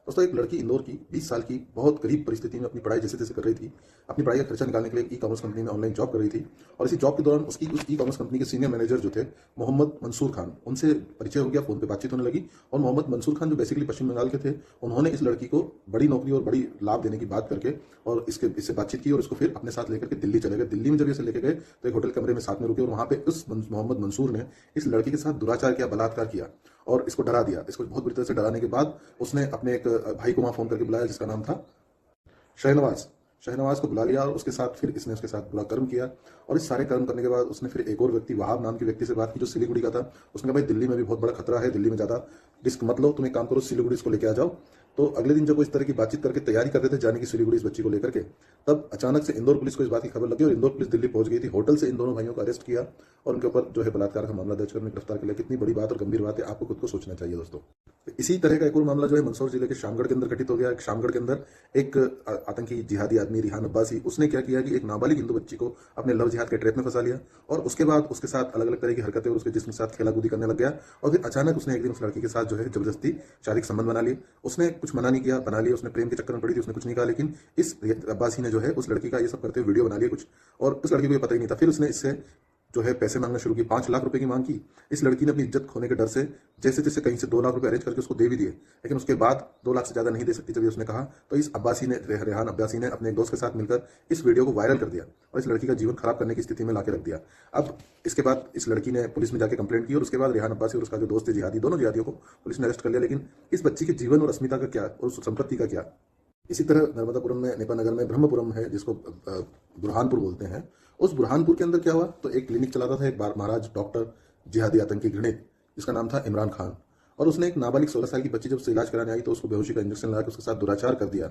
दोस्तों एक लड़की इंदौर की 20 साल की बहुत गरीब परिस्थिति में अपनी पढ़ाई जैसे तैसे कर रही थी। अपनी पढ़ाई का खर्चा निकालने के लिए ई कॉमर्स कंपनी में ऑनलाइन जॉब कर रही थी और इसी जॉब के दौरान उसकी उस ई कॉमर्स कंपनी के सीनियर मैनेजर जो थे मोहम्मद मंसूर खान, उनसे परिचय हो गया, फ़ोन पे बातचीत होने लगी। और मोहम्मद मंसूर खान जो बेसिकली पश्चिम बंगाल के थे, उन्होंने इस लड़की को बड़ी नौकरी और बड़ी लाभ देने की बात करके और इससे बातचीत की और इसको फिर अपने साथ लेकर के दिल्ली चले गए। दिल्ली में जब इसे लेके गए तो एक होटल कमरे में साथ में रुके और वहाँ पे उस मोहम्मद मंसूर ने इस लड़की के साथ दुराचार किया, बलात्कार किया और इसको डरा दिया। इसको बहुत बुरी तरह से डराने के बाद उसने अपने एक भाई को वहाँ फ़ोन करके बुलाया जिसका नाम था शहनवाज। शहनवाज को बुला लिया और उसके साथ फिर इसने उसके साथ बुरा कर्म किया। और इस सारे कर्म करने के बाद उसने फिर एक और व्यक्ति, वहाब नाम के व्यक्ति से बात की जो सिलीगुड़ी का था। उसने कहा भाई दिल्ली में भी बहुत बड़ा खतरा है, दिल्ली में ज़्यादा रिस्क मत लो, तुम एक काम करो सिलीगुड़ी इसको लेके आ जाओ। तो अगले दिन जब वो इस तरह की बातचीत करके तैयारी कर रहे थे जाने की सिलीगुड़ी इस बच्ची को लेकर के, तब अचानक से इंदौर पुलिस को इस बात की खबर लगी और इंदौर पुलिस दिल्ली पहुंच गई थी। होटल से इन दोनों भाइयों को अरेस्ट किया और उनके ऊपर जो है बलात्कार का मामला दर्ज करने गिरफ्तार कर लिया। कितनी बड़ी बात और गंभीर बात है, आपको खुद को सोचना चाहिए दोस्तों। तो इसी तरह का एक और मामला जो है मंदसौर जिले के शामगढ़ के अंदर घटित हो गया। शामगढ़ के अंदर एक आतंकी जिहादी आदमी रिहान अब्बासी, उसने क्या किया कि एक नाबालिग हिंदू बच्ची को अपने लव जिहाद के ट्रैप में फंसा लिया और उसके बाद उसके साथ अलग अलग तरह की हरकतें और उसके जिस्म के साथ खेलाकूदी करने लग गया। और फिर अचानक उसने एक दिन उस लड़की के साथ जो है जबरदस्ती शारीरिक संबंध बना लिए। उसने कुछ मना नहीं किया, बना लिया, उसने प्रेम के चक्कर में पड़ी थी, उसने कुछ नहीं कहा, लेकिन इस अब्बासी ने जो है उस लड़की का ये सब करते हुए वीडियो बना लिया कुछ, और उस लड़की को ये पता ही नहीं था। फिर उसने इससे जो है पैसे मांगना शुरू किए, 5 लाख रुपए की मांग की। इस लड़की ने अपनी इज्जत खोने के डर से जैसे तैसे कहीं से 2 लाख रुपए अरेंज करके उसको दे भी दिए, लेकिन उसके बाद 2 लाख से ज्यादा नहीं दे सकती जब ये उसने कहा, तो इस अब्बासी ने, रेहान अब्बासी ने अपने एक दोस्त के साथ मिलकर इस वीडियो को वायरल कर दिया और इस लड़की का जीवन खराब करने की स्थिति में लाके रख दिया। अब इसके बाद इस लड़की ने पुलिस में जाकर कंप्लेंट की और उसके बाद रेहान अब्बासी और उसका जो दोस्त है जिहादी, दोनों जिहादियों को पुलिस ने अरेस्ट कर लिया। लेकिन इस बच्ची के जीवन और अस्मिता का क्या और उस संपत्ति का क्या। इसी तरह नर्मदापुरम में, नेपा नगर में ब्रह्मपुरम है जिसको बुरहानपुर बोलते हैं। उस बुरहानपुर के अंदर क्या हुआ, तो एक क्लिनिक चलाता था एक बार महाराज डॉक्टर जिहादी आतंकी घृणित, जिसका नाम था इमरान खान। और उसने एक नाबालिग 16 साल की बच्ची जब उससे इलाज कराने आई तो उसको बेहोशी का इंजेक्शन लगा के उसके साथ दुराचार कर दिया।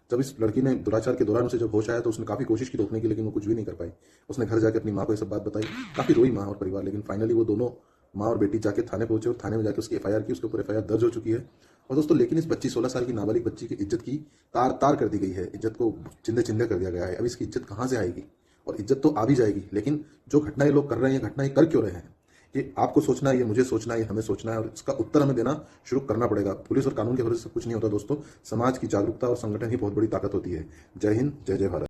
जब इस लड़की ने दुराचार के दौरान उसे जब होश आया तो उसने काफी कोशिश की रोकने की, लेकिन वो कुछ भी नहीं कर पाई। उसने घर जाके अपनी माँ को ये सब बात बताई, काफी रोई माँ और परिवार, लेकिन फाइनली वो दोनों माँ और बेटी जाके थाने पहुंचे और थाने में जाके उसकी एफआईआर की, उसके ऊपर एफआईआर दर्ज हो चुकी है। और दोस्तों लेकिन इस बच्ची 16 साल की नाबालिग बच्ची की इज्जत की तार तार कर दी गई है, इज्जत को चिंदे चिंदे कर दिया गया है। अब इसकी इज्जत कहाँ से आएगी, और इज्जत तो आ भी जाएगी, लेकिन जो घटनाएं लोग कर रहे हैं, घटनाएं कर क्यों रहे हैं, ये आपको सोचना है, ये मुझे सोचना है, ये हमें सोचना है और इसका उत्तर हमें देना शुरू करना पड़ेगा। पुलिस और कानून के भरोसे से कुछ नहीं होता दोस्तों, समाज की जागरूकता और संगठन ही बहुत बड़ी ताकत होती है। जय हिंद, जय जय भारत।